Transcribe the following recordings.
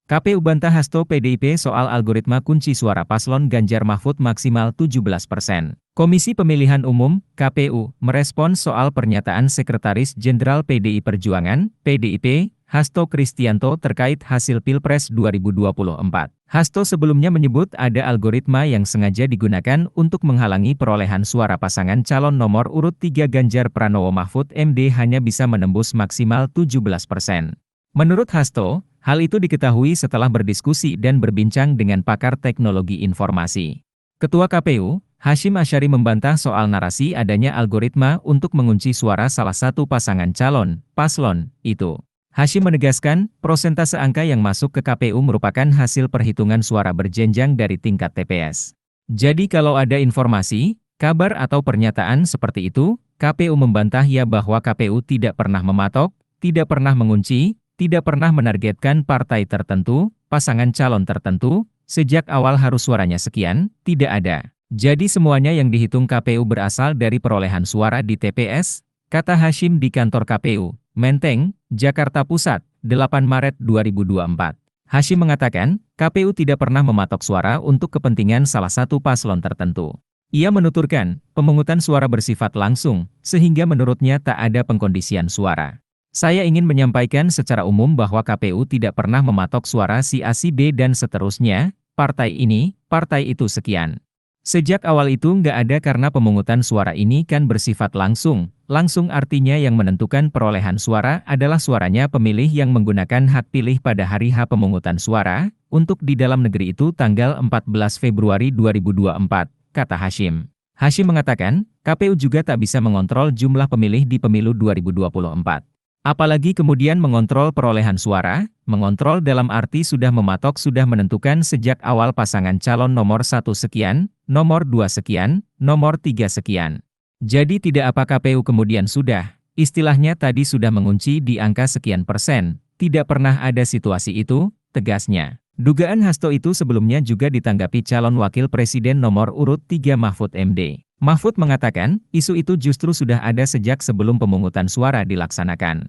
KPU bantah Hasto PDIP soal algoritma kunci suara paslon Ganjar Mahfud maksimal 17%. Komisi Pemilihan Umum, KPU, merespons soal pernyataan Sekretaris Jenderal PDI Perjuangan, PDIP, Hasto Kristianto terkait hasil Pilpres 2024. Hasto sebelumnya menyebut ada algoritma yang sengaja digunakan untuk menghalangi perolehan suara pasangan calon nomor urut 3 Ganjar Pranowo Mahfud MD hanya bisa menembus maksimal 17%. Menurut Hasto, hal itu diketahui setelah berdiskusi dan berbincang dengan pakar teknologi informasi. Ketua KPU, Hasyim Asyari membantah soal narasi adanya algoritma untuk mengunci suara salah satu pasangan calon, paslon, itu. Hasyim menegaskan, prosentase angka yang masuk ke KPU merupakan hasil perhitungan suara berjenjang dari tingkat TPS. Jadi kalau ada informasi, kabar atau pernyataan seperti itu, KPU membantah ya bahwa KPU tidak pernah mematok, tidak pernah mengunci, tidak pernah menargetkan partai tertentu, pasangan calon tertentu, sejak awal harus suaranya sekian, tidak ada. Jadi semuanya yang dihitung KPU berasal dari perolehan suara di TPS, kata Hasyim di kantor KPU, Menteng, Jakarta Pusat, 8 Maret 2024. Hasyim mengatakan, KPU tidak pernah mematok suara untuk kepentingan salah satu paslon tertentu. Ia menuturkan, pemungutan suara bersifat langsung, sehingga menurutnya tak ada pengkondisian suara. Saya ingin menyampaikan secara umum bahwa KPU tidak pernah mematok suara si A si B dan seterusnya, partai ini, partai itu sekian. Sejak awal itu nggak ada karena pemungutan suara ini kan bersifat langsung. Langsung artinya yang menentukan perolehan suara adalah suaranya pemilih yang menggunakan hak pilih pada hari H pemungutan suara, untuk di dalam negeri itu tanggal 14 Februari 2024, kata Hasyim. Hasyim mengatakan, KPU juga tak bisa mengontrol jumlah pemilih di pemilu 2024. Apalagi kemudian mengontrol perolehan suara, mengontrol dalam arti sudah mematok sudah menentukan sejak awal pasangan calon nomor 1 sekian, nomor 2 sekian, nomor 3 sekian. Jadi tidak apa KPU kemudian sudah, istilahnya tadi sudah mengunci di angka sekian persen, tidak pernah ada situasi itu, tegasnya. Dugaan Hasto itu sebelumnya juga ditanggapi calon wakil presiden nomor urut 3 Mahfud MD. Mahfud mengatakan, isu itu justru sudah ada sejak sebelum pemungutan suara dilaksanakan.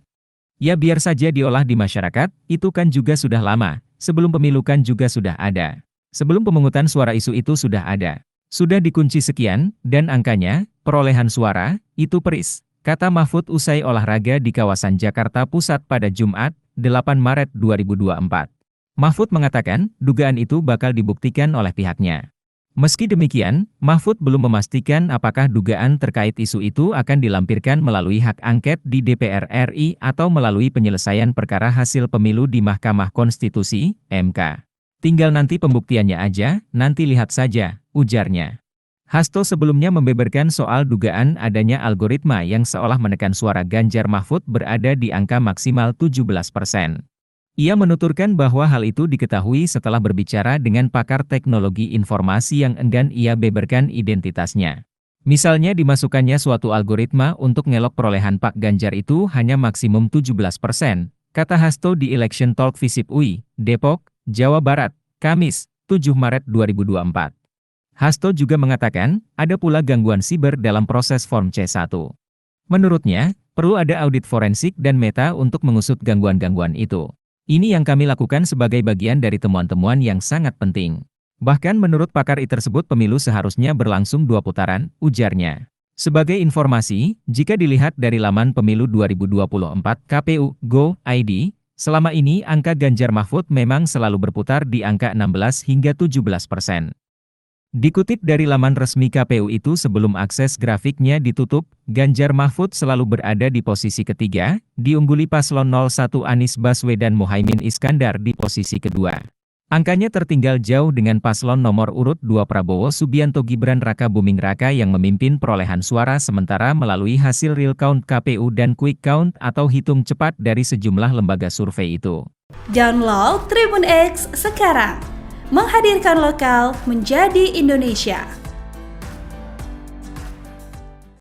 Ya biar saja diolah di masyarakat, itu kan juga sudah lama, sebelum pemilu kan juga sudah ada. Sebelum pemungutan suara isu itu sudah ada. Sudah dikunci sekian, dan angkanya, perolehan suara, itu peris, kata Mahfud usai olahraga di kawasan Jakarta Pusat pada Jumat, 8 Maret 2024. Mahfud mengatakan, dugaan itu bakal dibuktikan oleh pihaknya. Meski demikian, Mahfud belum memastikan apakah dugaan terkait isu itu akan dilampirkan melalui hak angket di DPR RI atau melalui penyelesaian perkara hasil pemilu di Mahkamah Konstitusi, MK. Tinggal nanti pembuktiannya aja, nanti lihat saja, ujarnya. Hasto sebelumnya membeberkan soal dugaan adanya algoritma yang seolah menekan suara Ganjar Mahfud berada di angka maksimal 17%. Ia menuturkan bahwa hal itu diketahui setelah berbicara dengan pakar teknologi informasi yang enggan ia beberkan identitasnya. Misalnya dimasukkannya suatu algoritma untuk ngelok perolehan Pak Ganjar itu hanya maksimum 17%, kata Hasto di Election Talk Visip UI, Depok, Jawa Barat, Kamis, 7 Maret 2024. Hasto juga mengatakan, ada pula gangguan siber dalam proses Form C1. Menurutnya, perlu ada audit forensik dan meta untuk mengusut gangguan-gangguan itu. Ini yang kami lakukan sebagai bagian dari temuan-temuan yang sangat penting. Bahkan menurut pakar IT tersebut pemilu seharusnya berlangsung 2 putaran, ujarnya. Sebagai informasi, jika dilihat dari laman pemilu 2024 KPU Go.id, selama ini angka Ganjar Mahfud memang selalu berputar di angka 16 hingga 17%. Dikutip dari laman resmi KPU itu sebelum akses grafiknya ditutup, Ganjar Mahfud selalu berada di posisi ketiga, diungguli paslon 01 Anies Baswedan Muhaimin Iskandar di posisi kedua. Angkanya tertinggal jauh dengan paslon nomor urut 2 Prabowo Subianto Gibran Raka Buming Raka yang memimpin perolehan suara sementara melalui hasil real count KPU dan quick count atau hitung cepat dari sejumlah lembaga survei itu. Download Tribun X sekarang. Menghadirkan lokal menjadi Indonesia.